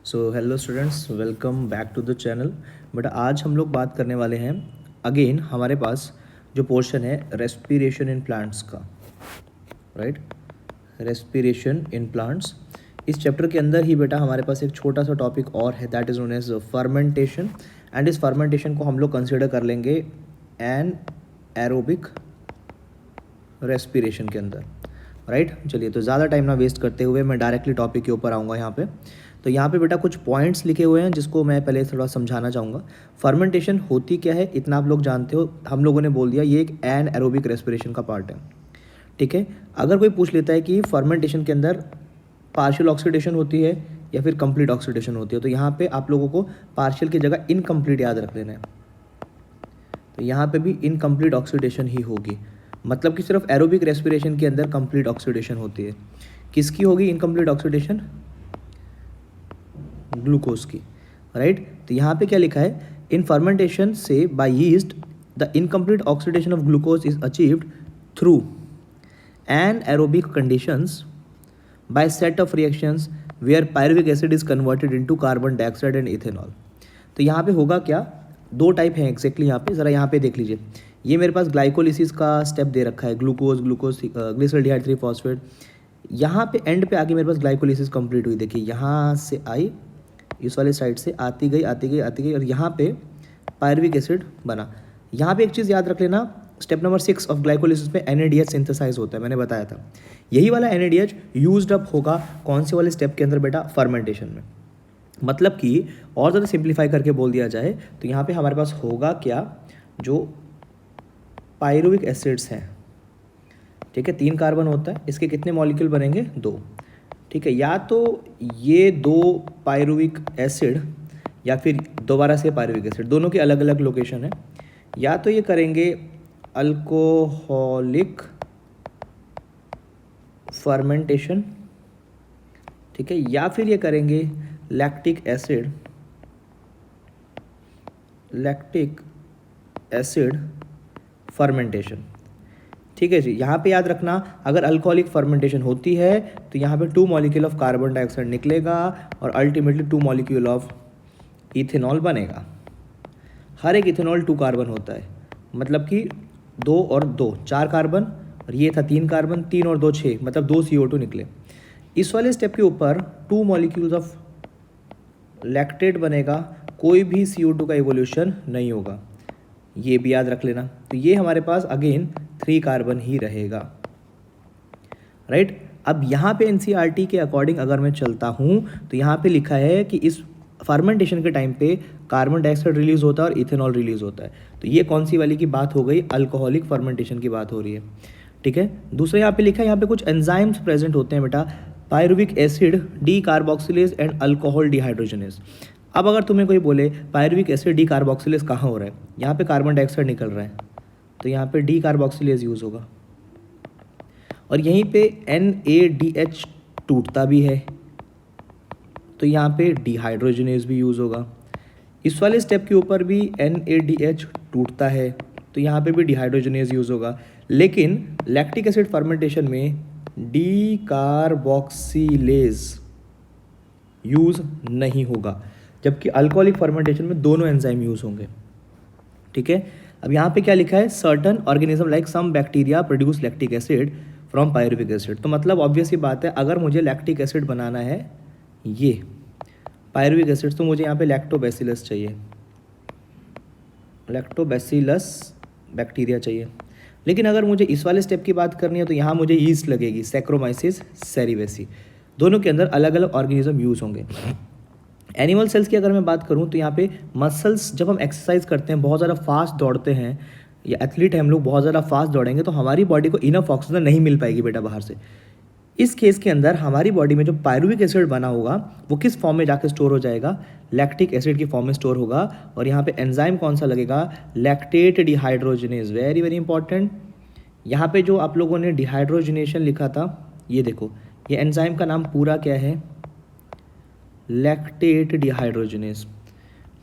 So hello students, welcome back to the channel. But आज हम लोग बात करने वाले हैं अगेन हमारे पास जो पोर्शन है रेस्पिरेशन इन प्लांट्स का, राइट। रेस्पिरेशन इन प्लांट्स, इस चैप्टर के अंदर ही बेटा हमारे पास एक छोटा सा टॉपिक और है, that is known as fermentation. And इस फर्मेंटेशन को हम लोग कंसिडर कर लेंगे एन एरोबिक रेस्पिरेशन के अंदर, राइट। चलिए, तो ज़्यादा टाइम ना वेस्ट करते हुए मैं डायरेक्टली टॉपिक के ऊपर आऊँगा यहाँ पे। तो यहाँ पे बेटा कुछ पॉइंट्स लिखे हुए हैं जिसको मैं पहले थोड़ा समझाना चाहूँगा। फर्मेंटेशन होती क्या है इतना आप लोग जानते हो, हम लोगों ने बोल दिया ये एक एन एरोबिक रेस्पिरेशन का पार्ट है, ठीक है। अगर कोई पूछ लेता है कि फर्मेंटेशन के अंदर पार्शियल ऑक्सीडेशन होती है या फिर कंप्लीट ऑक्सीडेशन होती है, तो यहाँ पे आप लोगों को पार्शियल की जगह इनकम्प्लीट याद रख लेना है। तो यहाँ पे भी इनकम्प्लीट ऑक्सीडेशन ही होगी, मतलब कि सिर्फ एरोबिक रेस्पिरेशन के अंदर कंप्लीट ऑक्सीडेशन होती है। किसकी होगी इनकम्प्लीट ऑक्सीडेशन? ग्लूकोज की, राइट। तो यहाँ पे क्या लिखा है, इन फर्मेंटेशन से by yeast the incomplete oxidation of glucose is achieved through anaerobic conditions by set of reactions where pyruvic acid is converted into carbon dioxide and ethanol। तो यहाँ पे होगा क्या, दो टाइप हैं एग्जैक्टली यहाँ पे, ज़रा यहाँ पे देख लीजिए। ये मेरे पास ग्लाइकोलिसिस का स्टेप दे रखा है, ग्लूकोज ग्लिसरॉल्डिहाइड 3 फॉस्फेट। यहाँ पे एंड पे आके मेरे पास ग्लाइकोलिसिस कंप्लीट हुई, देखिए यहाँ से आई, इस वाले साइड से आती गई आती गई आती गई और यहाँ पे पायरुविक एसिड बना। यहाँ पे एक चीज़ याद रख लेना, स्टेप नंबर 6 ऑफ ग्लाइकोलिसिस में NADH सिंथेसाइज होता है, मैंने बताया था। यही वाला NADH यूज्ड अप होगा कौन से वाले स्टेप के अंदर बेटा, फर्मेंटेशन में। मतलब कि और ज़्यादा सिंप्लीफाई करके बोल दिया जाए तो यहाँ पे हमारे पास होगा क्या, जो पायरुविक एसिड्स हैं, ठीक है, 3 कार्बन होता है, इसके कितने मॉलिक्यूल बनेंगे? 2, ठीक है। या तो ये 2 पायरुविक एसिड या फिर दोबारा से पायरुविक एसिड, दोनों की अलग अलग लोकेशन है। या तो ये करेंगे अल्कोहलिक फर्मेंटेशन, ठीक है, या फिर ये करेंगे लैक्टिक एसिड फर्मेंटेशन, ठीक है जी। यहाँ पे याद रखना, अगर अल्कोहलिक फर्मेंटेशन होती है तो यहाँ पे 2 मॉलिक्यूल ऑफ कार्बन डाइऑक्साइड निकलेगा और अल्टीमेटली 2 मॉलिक्यूल ऑफ इथेनॉल बनेगा। हर एक इथेनॉल 2 कार्बन होता है, मतलब कि 2 और 2 4 कार्बन, और ये था 3 कार्बन, 3 और 2 6, मतलब 2 CO2 निकले। इस वाले स्टेप के ऊपर 2 मॉलिक्यूल्स ऑफ लैक्टेट बनेगा, कोई भी CO2 का इवोल्यूशन नहीं होगा, ये भी याद रख लेना। तो ये हमारे पास अगेन 3 कार्बन ही रहेगा, राइट। अब यहाँ पे NCERT के अकॉर्डिंग अगर मैं चलता हूँ तो यहाँ पे लिखा है कि इस फर्मेंटेशन के टाइम पे कार्बन डाइऑक्साइड रिलीज होता है और इथेनॉल रिलीज होता है। तो ये कौन सी वाली की बात हो गई, अल्कोहलिक फर्मेंटेशन की बात हो रही है, ठीक है। दूसरा यहाँ पे लिखा है, यहाँ पे कुछ एंजाइम्स प्रेजेंट होते हैं बेटा, pyruvic acid D carboxylase and alcohol dehydrogenase. अब अगर तुम्हें कोई बोले पायरुविक एसिड डी कार्बोक्सिलेज कहाँ हो रहा है, यहाँ पे कार्बन डाइऑक्साइड निकल रहा है, तो यहाँ पे डी कार्बोक्सिलेज यूज़ होगा, और यहीं पे NADH टूटता भी है तो यहाँ पे डिहाइड्रोजनेज भी यूज़ होगा। इस वाले स्टेप के ऊपर भी NADH टूटता है तो यहाँ पे भी डिहाइड्रोजनेज यूज़ होगा। लेकिन लैक्टिक एसिड फर्मेंटेशन में डी कार्बोक्सिलेज यूज़ नहीं होगा, जबकि अल्कोहलिक फर्मेंटेशन में दोनों एंजाइम यूज़ होंगे, ठीक है। अब यहाँ पे क्या लिखा है, certain organism like some bacteria produce lactic acid from pyruvic acid. तो मतलब ऑब्वियस ही बात है, अगर मुझे लैक्टिक एसिड बनाना है ये पायरुविक एसिड, तो मुझे यहाँ पे लैक्टोबैसिलस चाहिए, लैक्टोबैसिलस बैक्टीरिया चाहिए। लेकिन अगर मुझे इस वाले स्टेप की बात करनी है तो यहाँ मुझे यीस्ट लगेगी, सैक्रोमाइसिस सेरिवेसी। दोनों के अंदर अलग अलग ऑर्गेनिज्म यूज़ होंगे। एनिमल सेल्स की अगर मैं बात करूँ तो यहाँ पे मसल्स, जब हम एक्सरसाइज करते हैं, बहुत ज़्यादा फास्ट दौड़ते हैं, या एथलीट हैं हम लोग, बहुत ज़्यादा फास्ट दौड़ेंगे तो हमारी बॉडी को इनफ ऑक्सीजन नहीं मिल पाएगी बेटा बाहर से। इस केस के अंदर हमारी बॉडी में जो पायरुविक एसिड बना होगा वो किस फॉर्म में जाके स्टोर हो जाएगा, लैक्टिक एसिड की फॉर्म में स्टोर होगा। और यहाँ पे एंजाइम कौन सा लगेगा, lactate dehydrogenase, very very important. यहाँ पे जो आप लोगों ने डिहाइड्रोजनेशन लिखा था, ये देखो, ये एंजाइम का नाम पूरा क्या है, लैक्टेट डिहाइड्रोजनेज,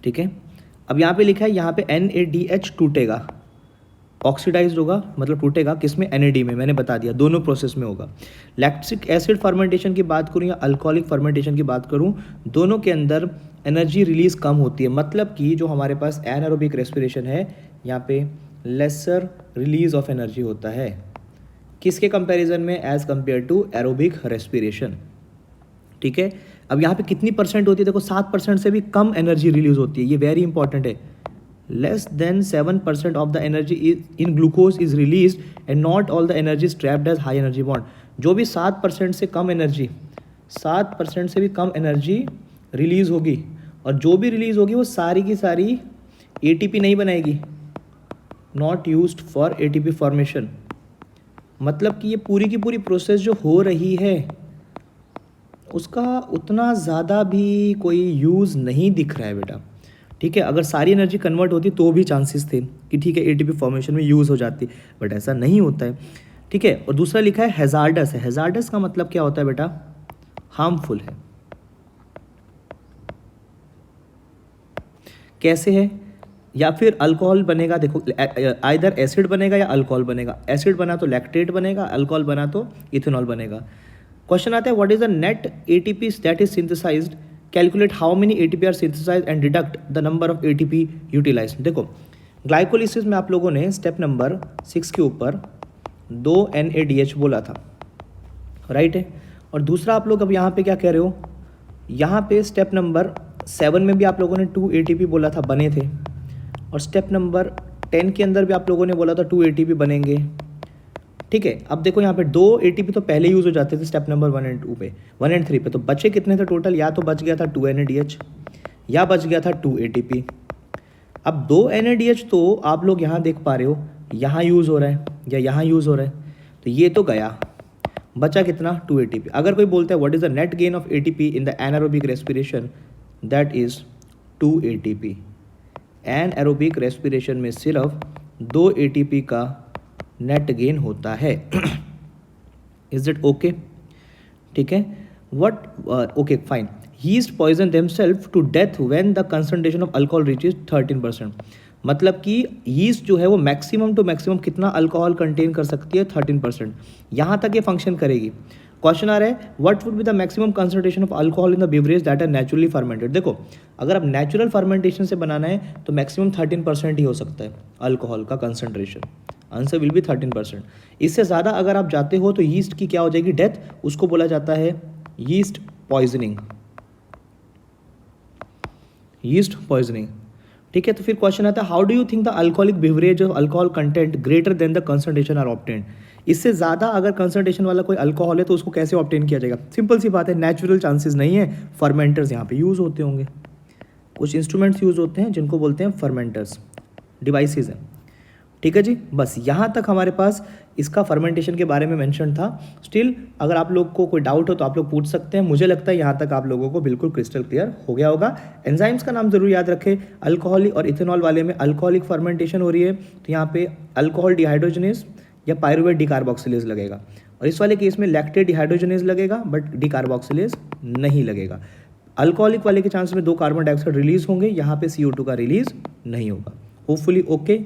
ठीक है। अब यहाँ पे लिखा है, यहाँ पे NADH टूटेगा ऑक्सीडाइज्ड होगा मतलब टूटेगा किसमें, NAD में, मैंने बता दिया दोनों प्रोसेस में होगा। लैक्टिक एसिड फर्मेंटेशन की बात करूँ या अल्कोहलिक फर्मेंटेशन की बात करूँ, दोनों के अंदर एनर्जी रिलीज कम होती है, मतलब कि जो हमारे पास एनारोबिक रेस्पिरेशन है यहाँ पे लेसर रिलीज ऑफ एनर्जी होता है, किसके कंपैरिजन में, as compare to aerobic respiration. ठीक है, अब यहाँ पे कितनी परसेंट होती है, देखो 7% से भी कम एनर्जी रिलीज होती है, ये वेरी इंपॉर्टेंट है। Less than 7% of the energy in glucose is release and not all the energy is trapped as high energy bond. जो भी 7% से कम एनर्जी, 7% से भी कम एनर्जी रिलीज होगी, और जो भी रिलीज होगी वो सारी की सारी ATP नहीं बनाएगी, not used for ATP formation. मतलब कि ये पूरी की पूरी प्रोसेस जो हो रही है उसका उतना ज़्यादा भी कोई यूज़ नहीं दिख रहा है बेटा। ठीक है, अगर सारी एनर्जी कन्वर्ट होती तो भी चांसेस थे कि ठीक है ATP फॉर्मेशन में यूज़ हो जाती, बट ऐसा नहीं होता है। ठीक है, और दूसरा लिखा है हैजार्डस है। हैजार्डस का मतलब क्या होता है बेटा, हार्मफुल है। कैसे है, या फिर अल्कोहल बनेगा, देखो आइदर एसिड बनेगा या अल्कोहल बनेगा। एसिड बना तो लैक्टेट बनेगा, अल्कोहल बना तो इथेनॉल बनेगा। क्वेश्चन आता है what is the net ATP that is synthesised, calculate how many ATP are synthesised and deduct the number of ATP utilised. देखो ग्लाइकोलिसिस में आप लोगों ने स्टेप नंबर 6 के ऊपर 2 NADH बोला था, राइट है। और दूसरा आप लोग अब यहाँ पे क्या कह रहे हो, यहाँ पे स्टेप नंबर 7 में भी आप लोगों ने 2 ATP बोला था, बने थे, और स्टेप नंबर 10 के अंदर भी आप लोगों ने बोला था 2 ATP बनेंगे। ठीक है, अब देखो यहाँ पे 2 ATP तो पहले यूज़ हो जाते थे स्टेप नंबर 1 एंड 2 पे, 1 एंड 3 पे, तो बचे कितने थे टोटल, या तो बच गया था 2 NADH या बच गया था 2 ATP। अब 2 NADH तो आप लोग यहाँ देख पा रहे हो, यहाँ यूज़ हो रहा है या यहाँ यूज़ हो रहा है, तो ये तो गया, बचा कितना, 2 ATP। अगर कोई बोलता है what is the net gain of ATP in the anaerobic respiration, that is 2 ATP। Anaerobic respiration में सिर्फ 2 ATP का नेट गेन होता है। इज इट ओके, ठीक है। What okay fine, yeast poison themselves to death when the concentration of alcohol reaches 13%। मतलब कि yeast जो है वो मैक्सिमम टू मैक्सिमम कितना अल्कोहल कंटेन कर सकती है, 13%, यहाँ तक ये फंक्शन करेगी। क्वेश्चन आ रहा है what would be the maximum concentration of alcohol in the beverage that are naturally fermented. देखो अगर अब नेचुरल फर्मेंटेशन से बनाना है तो मैक्सिमम 13% ही हो सकता है अल्कोहल का कंसंट्रेशन, आंसर विल बी 13%। इससे ज़्यादा अगर आप जाते हो तो यीस्ट की क्या हो जाएगी, डेथ, उसको बोला जाता है यीस्ट पॉइजनिंग, यीस्ट पॉइजनिंग। ठीक है, तो फिर क्वेश्चन आता है how do you think the alcoholic beverage of alcohol content greater than the concentration are obtained. इससे ज़्यादा अगर कंसंट्रेशन वाला कोई अल्कोहल है तो उसको कैसे ऑब्टेन किया जाएगा, सिंपल सी बात है, नेचुरल चांसेस नहीं है, फर्मेंटर्स यहाँ पे यूज़ होते होंगे, कुछ इंस्ट्रूमेंट्स यूज़ होते हैं जिनको बोलते हैं फर्मेंटर्स, डिवाइसेस हैं। ठीक है जी, बस यहाँ तक हमारे पास इसका फर्मेंटेशन के बारे में मेंशन था। स्टिल अगर आप लोग को कोई डाउट हो तो आप लोग पूछ सकते हैं। मुझे लगता है यहाँ तक आप लोगों को बिल्कुल क्रिस्टल क्लियर हो गया होगा। एंजाइम्स का नाम जरूर याद रखें, अल्कोहलिक और इथेनॉल वाले में अल्कोहलिक फर्मेंटेशन हो रही है तो यहाँ पे अल्कोहल डिहाइड्रोजनेस या पायरुवेट डिकार्बोक्सिलेज लगेगा, और इस वाले केस में लैक्टेट डिहाइड्रोजनेस लगेगा बट डिकार्बोक्सिलेज नहीं लगेगा। अल्कोहलिक वाले के चांस में 2 कार्बन डाइऑक्साइड रिलीज होंगे, यहाँ पे CO2 का रिलीज नहीं होगा। Hopefully okay.